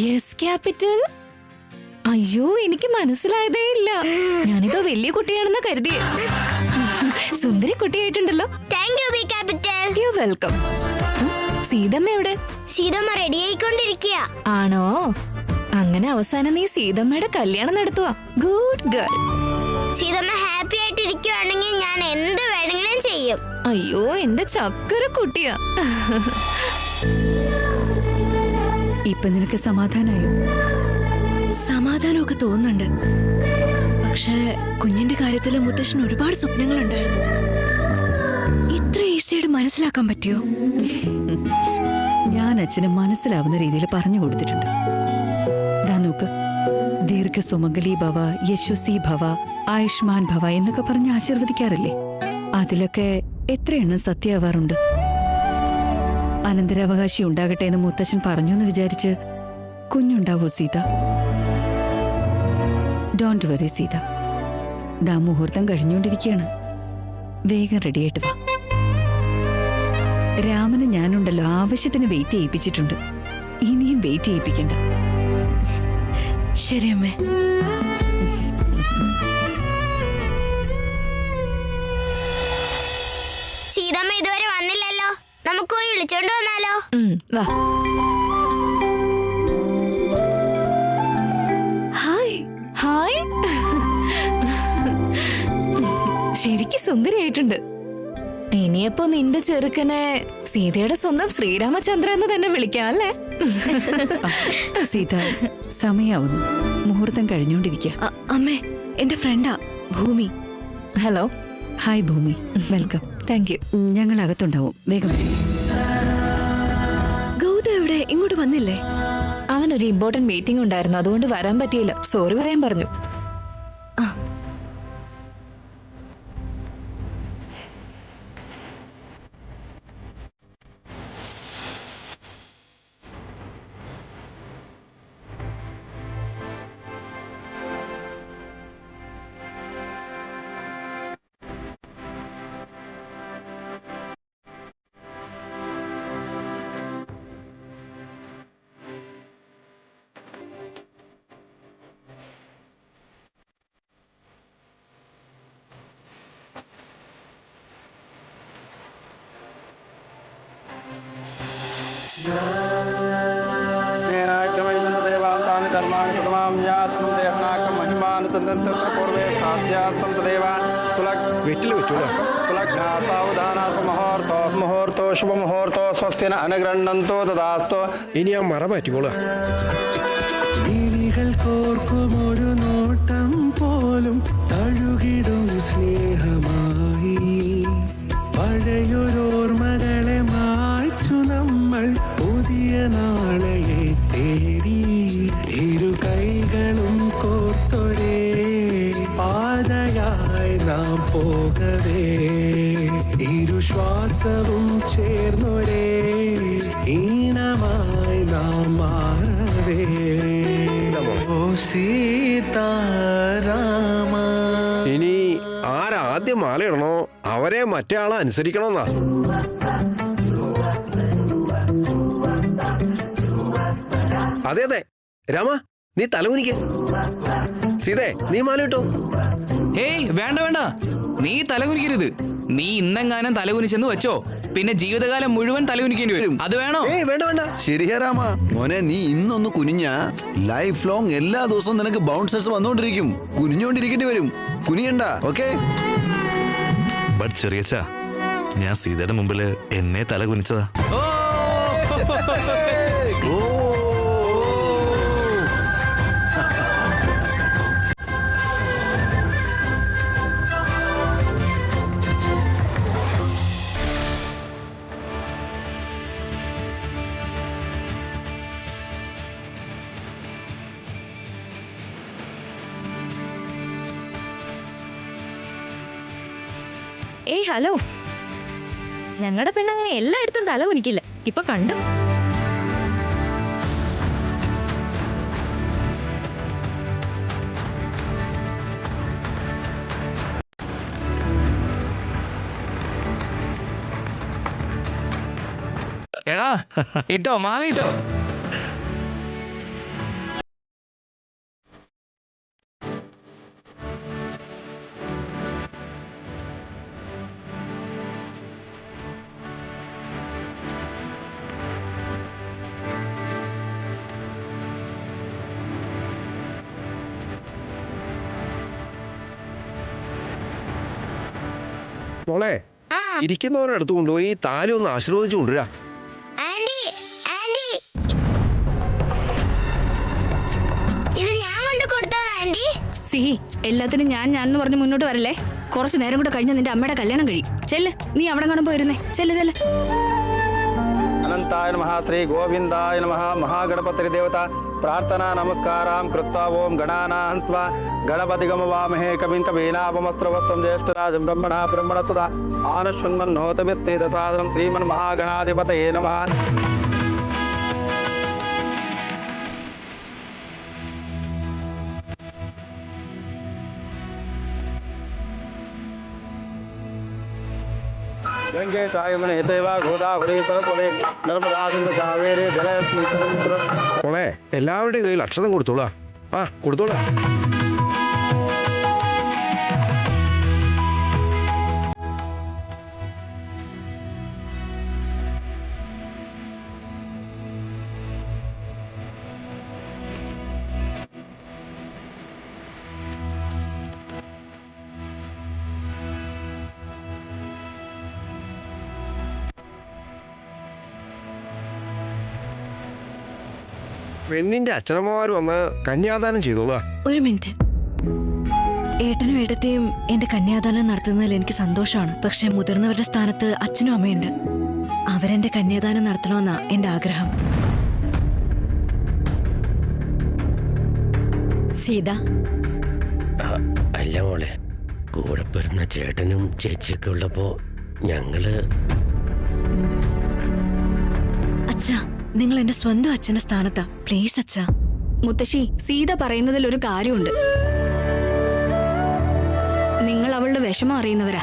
Yes capital. അയ്യോ, എനിക്ക് മനസ്സിലായതേ ഇല്ല. ഞാനിതോ വലിയ കുട്ടിയാണെന്ന് കരുതി. സുന്ദരി കുട്ടിയായിട്ടുണ്ടല്ലോ. Thank you be capital. You welcome. Seethamma എവിടെ? സീതമ്മ റെഡി ആയിക്കൊണ്ടിരിക്കുക. ആണോ? അങ്ങനെ അവസാനം നീ സീതമ്മയുടെ കല്യാണം നടത്തുക. Good girl. സീതമ്മ ഹാപ്പി ആയിട്ടിരിക്കുവാണെങ്കിൽ ഞാൻ എന്ത് വേണമെങ്കിലും ചെയ്യും. അയ്യോ, എന്റെ ചക്കര കുട്ടിയാ. ഇപ്പൊ നിനക്ക് സമാധാനായോ? സമാധാനമൊക്കെ തോന്നുന്നുണ്ട്. പക്ഷേ കുഞ്ഞിന്റെ കാര്യത്തില് മുത്തശ്ശന് ഒരുപാട് സ്വപ്നങ്ങളുണ്ടായിരുന്നു. ഇത്ര ഈസിയായിട്ട് മനസ്സിലാക്കാൻ പറ്റിയോ? ഞാൻ അച്ഛന് മനസ്സിലാവുന്ന രീതിയിൽ പറഞ്ഞു കൊടുത്തിട്ടുണ്ട്. ദാ നോക്ക്, ദീർഘ സുമംഗലി ഭവ, യശസ്വി ഭവ, ആയുഷ്മാൻ ഭവ എന്നൊക്കെ പറഞ്ഞ് ആശീർവദിക്കാറില്ലേ? അതിലൊക്കെ എത്ര എണ്ണം സത്യമാവാറുണ്ട്? അനന്തരാവകാശി ഉണ്ടാകട്ടെ എന്ന് മുത്തശ്ശൻ പറഞ്ഞു എന്ന് വിചാരിച്ച് കുഞ്ഞുണ്ടാവോ സീത? Don't worry Seetha. ദാ മുഹൂർത്തം കഴിഞ്ഞുകൊണ്ടിരിക്കുകയാണ്. വേഗം റെഡിയായിട്ട് വാ. രാമന് ഞാനുണ്ടല്ലോ ആവശ്യത്തിന് വെയിറ്റ് ചെയ്യിപ്പിച്ചിട്ടുണ്ട്. ഇനിയും വെയിറ്റ് ചെയ്യിപ്പിക്കണ്ട. ശരി അമ്മേ. സീതമ്മ ഇതുവരെ വന്നില്ലല്ലോ. നമുക്ക് പോയി വിളിച്ചോണ്ട് വന്നാലോ? വാ. ഹായ്. ഹായ്. ശരിക്കും സുന്ദരിയായിട്ടുണ്ട്. ഇനിയപ്പോ നിന്റെ ചെറുക്കനെ സീതയുടെ സ്വന്തം ശ്രീരാമചന്ദ്ര എന്ന് തന്നെ വിളിക്കാം അല്ലേ? സീത, സമയാവുന്നു. മുഹൂർത്തം കഴിഞ്ഞുകൊണ്ടിരിക്കുക. അമ്മേ, എന്റെ ഫ്രണ്ടാ ഭൂമി. ഹലോ. ഹായ് ഭൂമി, വെൽക്കം. Thank you. ഞങ്ങൾ അകത്തുണ്ടാവും. വേഗം. ഗൗതം എവിടെ? ഇങ്ങോട്ട് വന്നില്ലേ? അവനൊരു ഇമ്പോർട്ടന്റ് മീറ്റിംഗ് ഉണ്ടായിരുന്നു, അതുകൊണ്ട് വരാൻ പറ്റിയില്ല. സോറി പറയാൻ പറഞ്ഞു. ഇനി ആ മറ മാറ്റിക്കോളാം. കോർക്കുമൊരു നോട്ടം പോലും തഴുകിടും സ്നേഹമായി പഴയൊരോർമ്മകളെ മായ്ച്ചു നമ്മൾ പുതിയ നാളെയെ തേടി ഇരു കൈകളും കോർത്തൊരേ പാതയായി നാം പോകവേ ഇരു ശ്വാസവും ചേർന്നൊരേ ഈണമായി നാം മാറവേ. സീതാരാമ. ഇനി ആരാദ്യം മാലയിടണോ അവരെ മറ്റേ ആളെ അനുസരിക്കണമെന്നാ. അതെ അതെ രാമ, നീ തലകുനിക്ക്. സീതേ, നീ മാല ഇട്ടോ. ഏയ് വേണ്ട വേണ്ട, നീ തലകുനിക്കരുത്. നീ ഇന്നെങ്ങാനും തലകുനിച്ചെന്ന് വെച്ചോ, പിന്നെ ജീവിതകാലം മുഴുവൻ തലകുനിക്കേണ്ടി വരും. അത് വേണോ? ഏയ് വേണ്ട വേണ്ട. ശരിയാ രാമ മോനെ, നീ ഇന്നൊന്ന് കുനിഞ്ഞ ലൈഫ് ലോങ് എല്ലാ ദിവസവും നിനക്ക് ബൗൺസേഴ്സ് വന്നോണ്ടിരിക്കും. കുനിഞ്ഞോണ്ടിരിക്കേണ്ടി വരും. കുനിയണ്ട, ഓക്കെ? ബട്ട് ചെറിയച്ച, ഞാൻ സീതയുടെ മുമ്പില് എന്നെ തല കുനിച്ചതാ. ഏയ് ഹലോ. ഞങ്ങളുടെ പെണ്ണങ്ങനെ എല്ലായിടത്തും തല കുനിക്കില്ല. ഇപ്പൊ കണ്ടു. എടാ ഇട്ടോ, മാല ഇട്ടോ. മോളെ ആ ഇരിക്കുന്നവരുടെ അടുത്ത് കൊണ്ടുപോയി താലി ഒന്ന് ആശീർവദിച്ചു കൊണ്ടുവരാ. ആന്റി ആന്റി ഇത് ഞാൻ കൊണ്ട് കൊടുത്തോളാം ആന്റി. സിഹി, എല്ലാത്തിനും ഞാൻ പറഞ്ഞ് മുന്നോട്ട് വരല്ലേ. കുറച്ചു നേരം കൂടെ കഴിഞ്ഞ നിന്റെ അമ്മയുടെ കല്യാണം കഴിയും. ചെല്ല്, നീ അവിടെ കാണും പോയിരുന്നേ. ചെല്ല് ചെല്ല്. अनंताय नमः श्री गोविंदाय नमः महागणपति देवता प्रार्थना नमस्कारां कृत्वा ओम गणानान्त्वा गणपति गमवामहे कविं कवीनापमस्त्रवस्त्रं ज्येष्ठराजं ब्रह्मणा ब्रह्मणसुधा आनश्वन्मन्नोतमित्तेदसादनं श्रीमन्महागणाधिपतये नमः. गंगे सायमने देवा गोदावरी सरस्वती नर्मदा सिंधु कावेरी जलेस्मिन्. മോളെ എല്ലാവരുടെയും കയ്യിൽ അക്ഷതം കൊടുത്തോളാ. ആ കൊടുത്തോളാ. പെണ്ണിന്റെ അച്ഛനമ്മമാർ വന്ന് കന്യാദാനം ചെയ്തോളാ. ഒരു മിനിറ്റ്. ഏട്ടനും ഏട്ടത്തെയും എന്റെ കന്യാദാനം നടത്തുന്നതിൽ എനിക്ക് സന്തോഷമാണ്. പക്ഷെ മുതിർന്നവരുടെ സ്ഥാനത്ത് അച്ഛനും അമ്മയുണ്ട്. അവരെന്റെ കന്യാദാനം നടത്തണമെന്നാ എന്റെ ആഗ്രഹം. സീത, അല്ല മോളെ, കൂടെ പിറന്ന ചേട്ടനും ചേച്ചിയൊക്കെ ഉള്ളപ്പോ ഞങ്ങള്. അച്ഛാ, നിങ്ങൾ എന്റെ സ്വന്തം അച്ഛന്റെ സ്ഥാനത്താ. പ്ലീസ് അച്ഛാ. മുത്തശ്ശി, സീത പറയുന്നതിൽ ഒരു കാര്യമുണ്ട്. നിങ്ങൾ അവളുടെ വിഷമം അറിയുന്നവരാ,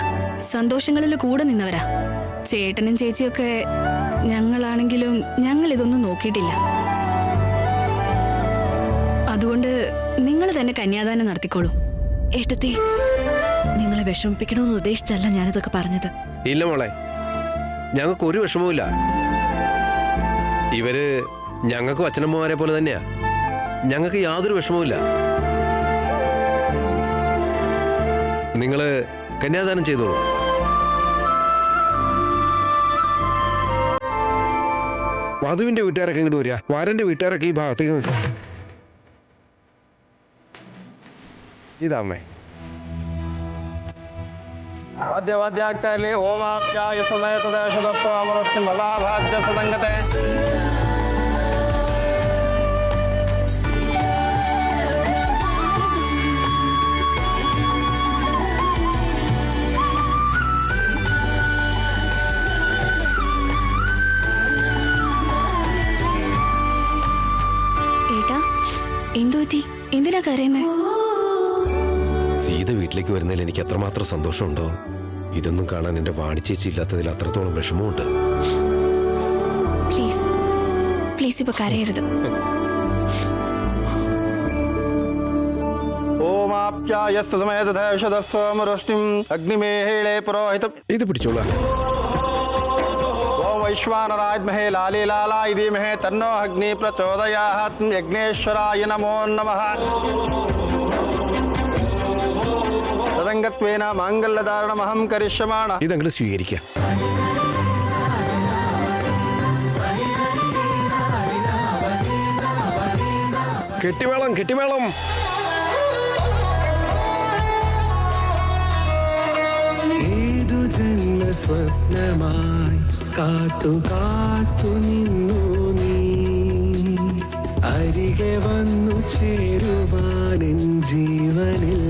സന്തോഷങ്ങളിൽ കൂടെ നിന്നവരാ. ചേട്ടനും ചേച്ചിയൊക്കെ ഞങ്ങളാണെങ്കിലും ഞങ്ങൾ ഇതൊന്നും നോക്കിയിട്ടില്ല. അതുകൊണ്ട് നിങ്ങൾ തന്നെ കന്യാദാനം നടത്തിക്കോളൂ. ഏട്ടത്തെ, നിങ്ങളെ വിഷമിപ്പിക്കണമെന്ന് ഉദ്ദേശിച്ചല്ല ഞാനിതൊക്കെ പറഞ്ഞത്. ഇല്ല മോളെ, ഞങ്ങൾക്ക് ഒരു വിഷമവുമില്ല. ഇവര് ഞങ്ങൾക്കും അച്ഛനമ്മമാരെ പോലെ തന്നെയാ. ഞങ്ങൾക്ക് യാതൊരു വിഷമവുമില്ല. നിങ്ങള് കന്യാദാനം ചെയ്തോളൂ. വധുവിന്റെ വീട്ടുകാരൊക്കെ ഇങ്ങോട്ട് വരിക. വരന്റെ വീട്ടുകാരൊക്കെ ഈ ഭാഗത്തേക്ക് നിൽക്കുക. ഇതാമ്മേ. वाद्यवाद्याक्ताले ओमाप्याय सदयतदशदस्वामरस्ति मलाभाज्य सदङ्गते. ഏട്ടാ, എന്തുപറ്റി? എന്തിനാ കരയുന്നേ? സീത വീട്ടിലേക്ക് വരുന്നതിൽ എനിക്ക് എത്രമാത്രം സന്തോഷമുണ്ടോ, ഇതൊന്നും കാണാൻ എന്റെ വാണിച്ചേച്ചി ഇല്ലാത്തതിൽ അത്രത്തോളം വിഷമമുണ്ട്. പ്ലീസ് പ്ലീസ്, ഇപ്പൊ കരയരുത്. ओमाप्याय सदयतदशदस्वामरस्तिं अग्निमेहेळे पुरोहितम्. ഇത് പിടിച്ചോളാം. ओम वैश्वानराज्महे लाली लाला इधीमहे तन्नो अग्नि प्रचोदयात्. यज्ञेश्वराय नमो नमः. തദംഗത്വേന മാംഗല്യധാരണമഹം കരിഷ്യമാണ. ഇതങ്ങോട്ട് സ്വീകരിക്കാം. കെട്ടിമേളം കെട്ടിമേളം. ഏതു ജന്മ സ്വപ്നമായി കാത്തു കാത്തു നിന്നു നീ അരികെ വന്നു ചേരുവാനെൻ ജീവനിൽ.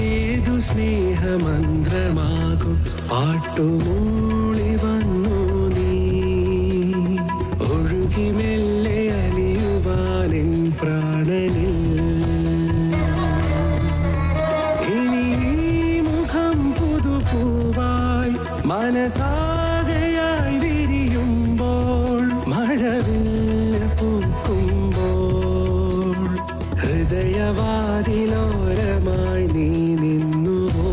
ഏതു സ്നേഹമന്ത്രമാകും പാട്ടുമൂളി വന്നു നീ ഒഴുകി മെല്ലെ അലിയുവാനെൻ പ്രാണനിൽ. ഇനി മുഖം പുതുപൂവായി മനസാകയായി വിരിയുമ്പോൾ മഴവില്ല് പൂക്കുമ്പോൾ ഹൃദയവാതിലോരമായി നീ നിന്നുവോ.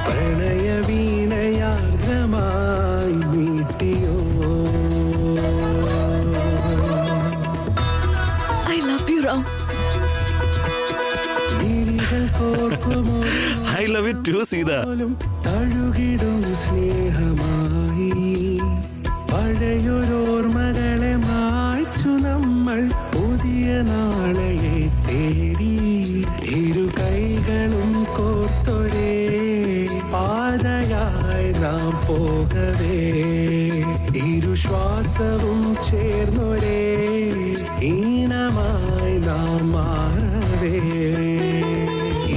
പ്രണയവീണയാർദ്രമായി മീട്ടിയോ. I love you Ram. I love you too Seetha. തഴുകിടും സ്നേഹമായി പഴയൊരോർമകളെ മായ്ച്ചു നമ്മൾ പുതിയ നാളെയെ തേടി ഇരു കൈകളും കോർത്തൊരേ പാതയായി നാം പോകവേ ഇരു ശ്വാസവും ചേർന്നൊരേ ഈണമായി നാം മാറവേ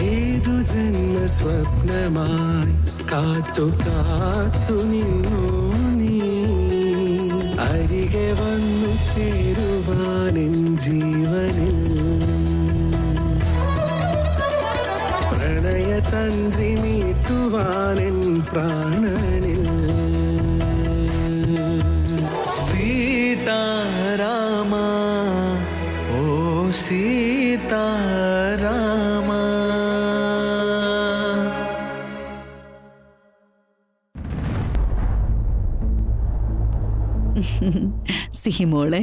ഏതു ജന്മ സ്വപ്നമായി കാത്തു കാത്തു നിന്നു നീ അരികെ വന്നു ചേരുവാനെൻ ജീവനിൽ പ്രണയതന്ത്രി മീട്ടുവാനെൻ പ്രാണനിൽ സീതാരാമ ഓ സീതാരാമ. സിഹിമോളെ,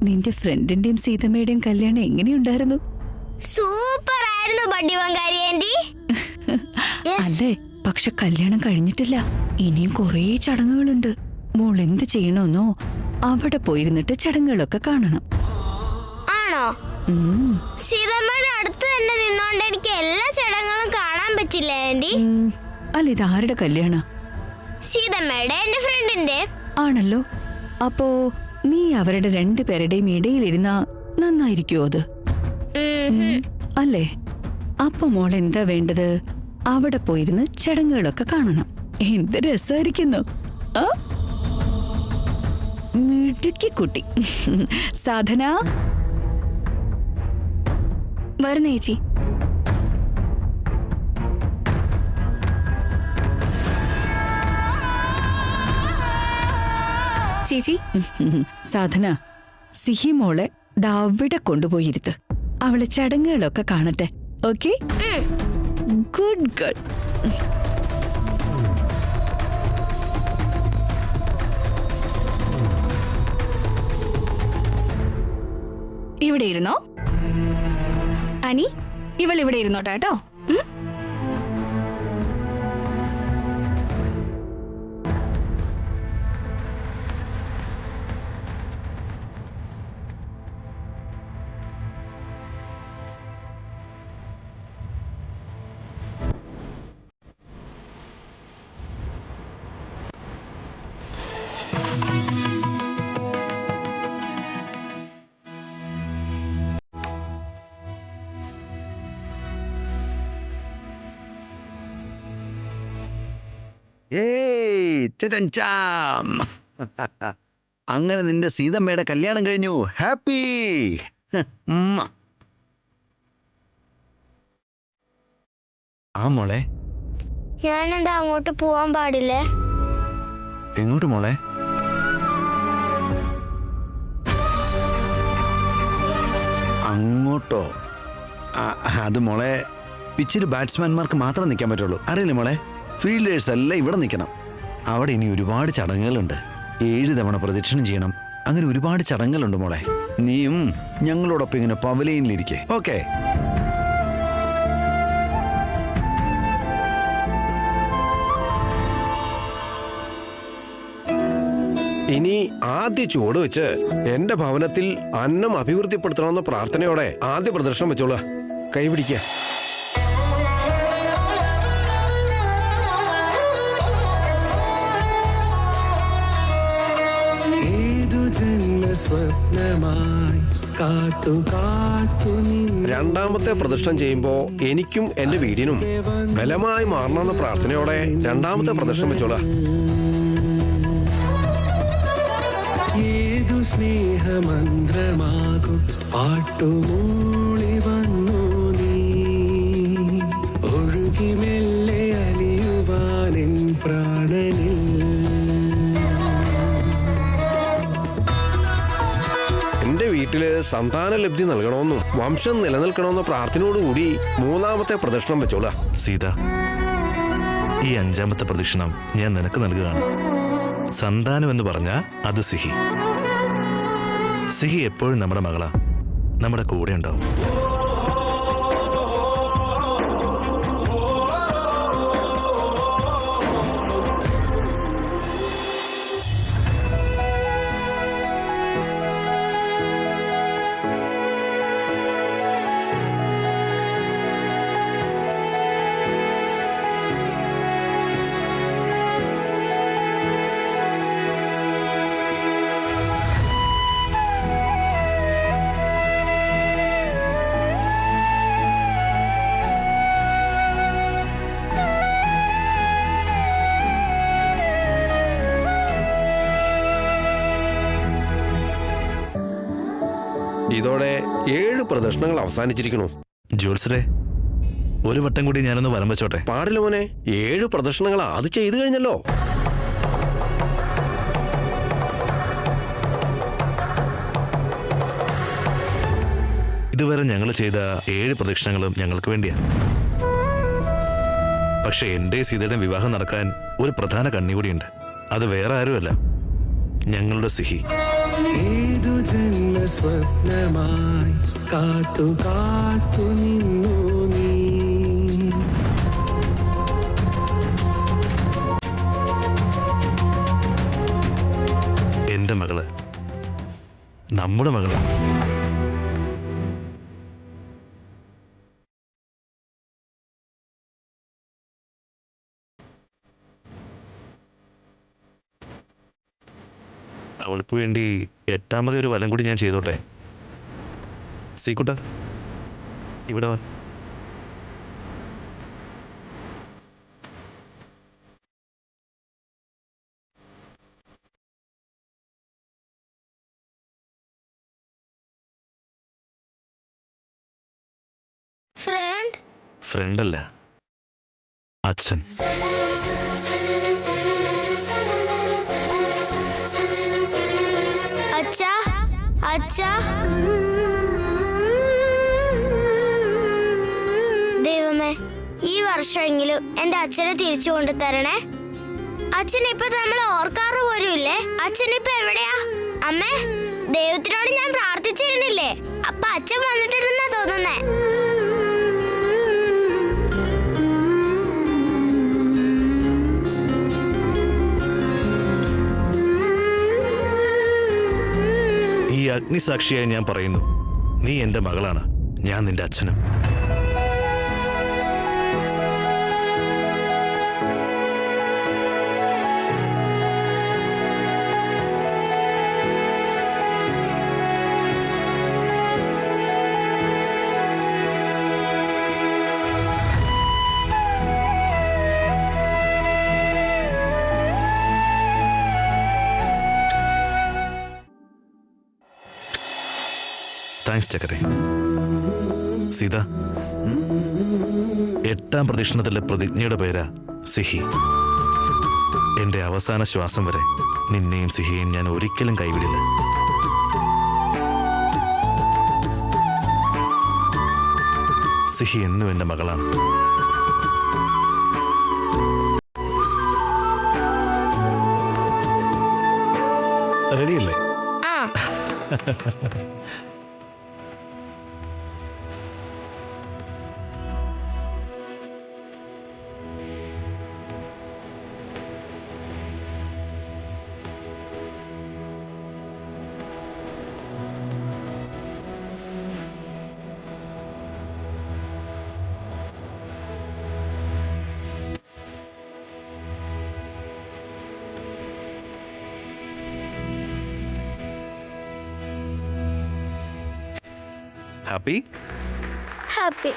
നിന്റെ ഫ്രണ്ടിന്റെയും സീതമ്മയുടെയും കല്യാണം എങ്ങനെയുണ്ടായിരുന്നു? സൂപ്പർ ആയിരുന്നു ബഡ്ഡി വങ്കാരി ആന്റി. അല്ലേ, പക്ഷെ കല്യാണം കഴിഞ്ഞിട്ടില്ല. ഇനിയും കുറേ ചടങ്ങുകളുണ്ട്. മോൾ എന്ത് ചെയ്യണമെന്നോ അവിടെ പോയിരുന്നിട്ട് ചടങ്ങുകളൊക്കെ കാണണം. ആണോ? സീതമ്മയുടെ അടുത്ത് തന്നെ നിന്നോണ്ട് എനിക്ക് എല്ലാ ചടങ്ങുകളും കാണാൻ പറ്റില്ല ആന്റി. അല്ല, ഇത് ആരുടെ കല്യാണ? സീതമ്മയുടെ, എന്റെ ഫ്രണ്ടിന്റെ. ആണല്ലോ. അപ്പോ നീ അവരുടെ രണ്ടുപേരുടെയും ഇടയിലിരുന്ന നന്നായിരിക്കുമോ അത്? അല്ലേ? അപ്പൊ മോൾ എന്താ വേണ്ടത്? അവിടെ പോയിരുന്ന് ചടങ്ങുകളൊക്കെ കാണണം. എന്ത് രസമായിരിക്കുന്നു. മിടുക്കി കുട്ടി. സാധന വരുന്ന ചേച്ചി. ചേച്ചി, സാധന, സിഹിമോളെ അവിടെ കൊണ്ടുപോയിരുത്ത്. അവളെ ചടങ്ങുകളൊക്കെ കാണട്ടെ. ഓക്കെ? Good girl. ഇവിടെ ഇരുന്നോ. അനി, ഇവൾ ഇവിടെ ഇരുന്നോട്ടെ കേട്ടോ. അങ്ങനെ നിന്റെ സീതമ്മയുടെ കല്യാണം കഴിഞ്ഞു. ഹാപ്പി. ആ മോളെ, ഞാനെന്താ അങ്ങോട്ട് പോവാൻ പാടില്ലേ? എങ്ങോട്ട് മോളെ? അങ്ങോട്ടോ? അത് മോളെ പിച്ചിൽ ബാറ്റ്സ്മാൻമാർക്ക് മാത്രം നിൽക്കാൻ പറ്റുള്ളൂ. അറിയില്ലേ മോളെ? ഫീൽഡേഴ്സ് എല്ലാം ഇവിടെ നിൽക്കണം. അവിടെ ഇനി ഒരുപാട് ചടങ്ങുകളുണ്ട്. 7 തവണ പ്രദക്ഷിണം ചെയ്യണം. അങ്ങനെ ഒരുപാട് ചടങ്ങുകളുണ്ട് മോളെ. നീയും ഞങ്ങളോടൊപ്പം ഇങ്ങനെ പവലിയനിലിരിക്കെ. ഓക്കെ? ഇനി ആദ്യ ചുവട് വെച്ച് എന്റെ ഭവനത്തിൽ അന്നം അഭിവൃദ്ധിപ്പെടുത്തണമെന്ന പ്രാർത്ഥനയോടെ ആദ്യ പ്രദർശനം വെച്ചോളൂ. കൈപിടിക്ക. രണ്ടാമത്തെ പ്രദർശനം ചെയ്യുമ്പോ എനിക്കും എന്റെ വീടിനും ബലമായി മാറണമെന്ന പ്രാർത്ഥനയോടെ രണ്ടാമത്തെ പ്രദർശനം വെച്ചോളൂ. ഏതു സ്നേഹമന്ത്രമാകും പാട്ടുമൂളി വന്നു നീ ഒഴുകി മെല്ലെ അലിയുവാനെൻ പ്രാണനിൽ. എന്റെ വീട്ടില് സന്താന ലബ്ധി നൽകണമെന്നും വംശം നിലനിൽക്കണമെന്ന പ്രാർത്ഥനയോടുകൂടി മൂന്നാമത്തെ പ്രദക്ഷിണം വെച്ചോളാ. സീത, ഈ 5ാമത്തെ പ്രദക്ഷിണം ഞാൻ നിനക്ക് നൽകുകയാണ്. സന്താനം എന്ന് പറഞ്ഞാ അത് സിഹി. സിഹി എപ്പോഴും നമ്മുടെ മകളാ, നമ്മുടെ കൂടെ ഉണ്ടാവും. ഇതോടെ 7 പ്രദക്ഷിണങ്ങൾ അവസാനിച്ചിരിക്കണു. ജോത്സരെ, ഒരു വട്ടം കൂടി ഞാനൊന്ന് വലം വെച്ചോട്ടെ? പാടില്ല മോനെ, 7 പ്രദക്ഷിണങ്ങൾ അത് ചെയ്തു കഴിഞ്ഞല്ലോ. ഇതുവരെ ഞങ്ങൾ ചെയ്ത 7 പ്രദക്ഷിണങ്ങളും ഞങ്ങൾക്ക് വേണ്ടിയാ. പക്ഷെ എന്റെ സീതയുടെ വിവാഹം നടക്കാൻ ഒരു പ്രധാന കണ്ണി കൂടിയുണ്ട്. അത് വേറെ ആരുമല്ല, ഞങ്ങളുടെ സിഹി. ഏതു ജന്മ സ്വപ്നമായി കാത്തു കാത്തു നിന്നു നീ. എന്റെ മകള്, നമ്മുടെ മകള്. അവൾക്ക് വേണ്ടി 8ാമത് ഒരു വലം കൂടി ഞാൻ ചെയ്തോട്ടെ? സീക്കുട്ട, ഇവിടെ വാ. ഫ്രണ്ടല്ല, അച്ഛൻ. അച്ഛാ, അച്ഛാ. ദൈവമേ, ഈ വർഷമെങ്കിലും എന്റെ അച്ഛനെ തിരിച്ചു കൊണ്ടുതരണേ. അച്ഛൻ ഇപ്പൊ നമ്മളെ ഓർക്കാറ് പോലും ഇല്ലേ? അച്ഛൻ ഇപ്പൊ എവിടെയാ? അമ്മേ, ദൈവത്തിനോട് ഞാൻ പ്രാർത്ഥിച്ചിരുന്നില്ലേ? അപ്പൊ അച്ഛൻ വന്നിട്ടുണ്ടെന്നാ തോന്നുന്നേ. ഈ അഗ്നിസാക്ഷിയായി ഞാൻ പറയുന്നു, നീ എന്റെ മകളാണ്, ഞാൻ നിന്റെ അച്ഛനും. താങ്ക്സ് ചക്കരെ. സീത, 8ാം പ്രദക്ഷിണത്തിലെ പ്രതിജ്ഞയുടെ പേരാ സിഹി. എന്റെ അവസാന ശ്വാസം വരെ നിന്നെയും സിഹിയെയും ഞാൻ ഒരിക്കലും കൈവിടില്ല. സിഹി എന്നും എന്റെ മകളാണ്. റെഡിയല്ലേ? ഹാപ്പി? ഹാപ്പി.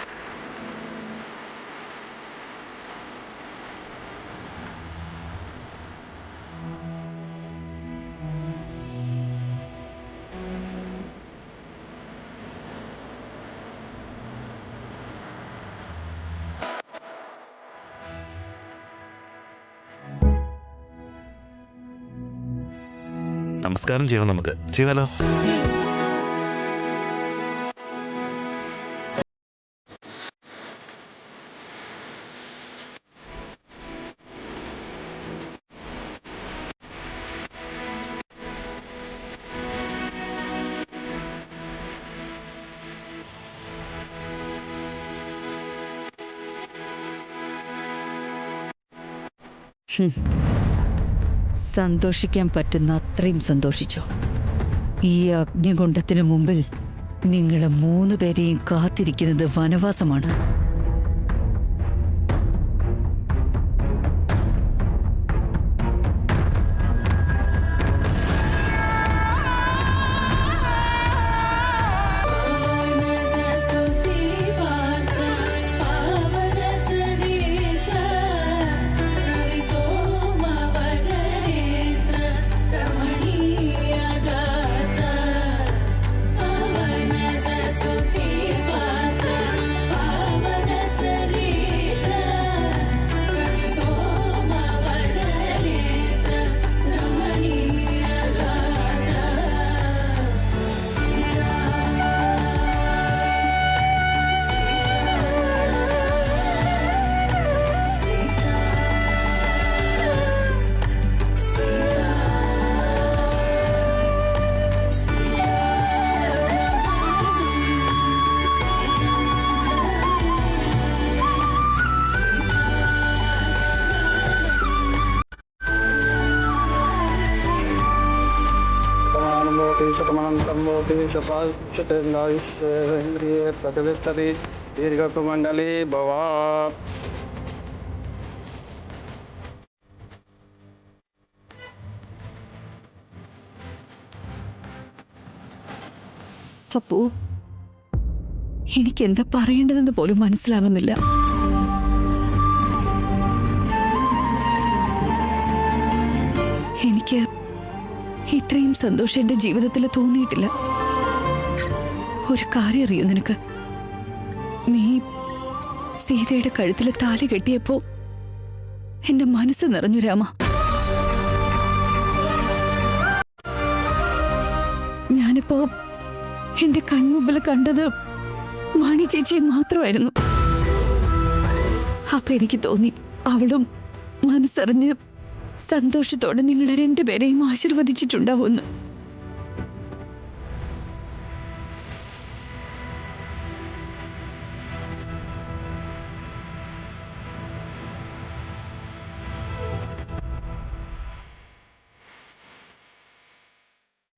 നമസ്കാരം ചെയ്യണം, നമുക്ക് ചെയ്താലോ? സന്തോഷിക്കാൻ പറ്റുന്ന അത്രയും സന്തോഷിച്ചോ. ഈ അഗ്നികുണ്ഡത്തിന് മുമ്പിൽ നിങ്ങളെ 3 പേരെയും കാത്തിരിക്കുന്നത് വനവാസമാണ്. Ramaணிya Gata Pavana प्रतिष्ठति दीर्घकुमण्डली भवा അപ്പോ എനിക്ക് എന്താ പറയേണ്ടതെന്ന് പോലും മനസ്സിലാവുന്നില്ല. എനിക്ക് ഇത്രയും സന്തോഷം എന്റെ ജീവിതത്തിൽ തോന്നിയിട്ടില്ല. ഒരു കാര്യം അറിയോ നിനക്ക്? നീ സീതയുടെ കഴുത്തിൽ താലി കെട്ടിയപ്പോ എന്റെ മനസ്സ് നിറഞ്ഞു രാമ. ഞാനിപ്പോ എന്റെ കൺമുമ്പിൽ കണ്ടത് വാണി ചേച്ചിയെ മാത്രമായിരുന്നു. അപ്പൊ എനിക്ക് തോന്നി അവളും മനസ്സറിഞ്ഞ് സന്തോഷത്തോടെ നിങ്ങളെ രണ്ടുപേരെയും ആശീർവദിച്ചിട്ടുണ്ടാവുമെന്ന്.